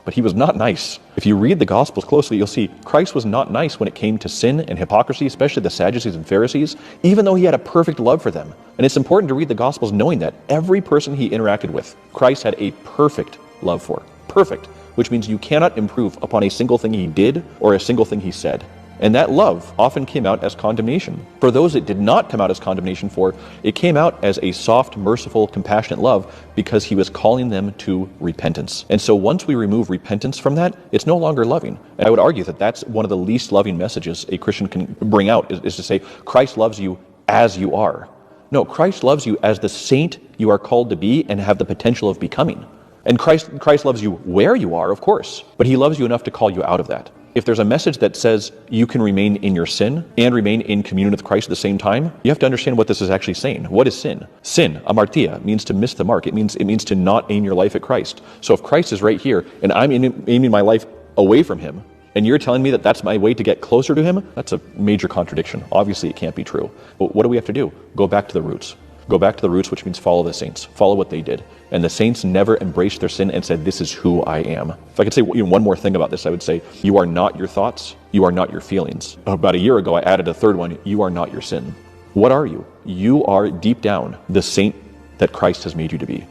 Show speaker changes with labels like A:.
A: but he was not nice. If you read the Gospels closely, you'll see Christ was not nice when it came to sin and hypocrisy, especially the Sadducees and Pharisees, even though he had a perfect love for them. And it's important to read the Gospels knowing that every person he interacted with, Christ had a perfect love for. Perfect, which means you cannot improve upon a single thing he did or a single thing he said. And that love often came out as condemnation. For those it did not come out as condemnation for, it came out as a soft, merciful, compassionate love because he was calling them to repentance. And so once we remove repentance from that, it's no longer loving. And I would argue that that's one of the least loving messages a Christian can bring out, is to say, Christ loves you as you are. No, Christ loves you as the saint you are called to be and have the potential of becoming. And Christ loves you where you are, of course, but he loves you enough to call you out of that. If there's a message that says you can remain in your sin and remain in communion with Christ at the same time, you have to understand what this is actually saying. What is sin? Sin, amartia, means to miss the mark. It means to not aim your life at Christ. So if Christ is right here and I'm aiming my life away from him, and you're telling me that that's my way to get closer to him, that's a major contradiction. Obviously, it can't be true. But what do we have to do? Go back to the roots. Go back to the roots, which means follow the saints. Follow what they did. And the saints never embraced their sin and said, this is who I am. If I could say one more thing about this, I would say, you are not your thoughts. You are not your feelings. About a year ago, I added a third one. You are not your sin. What are you? You are deep down the saint that Christ has made you to be.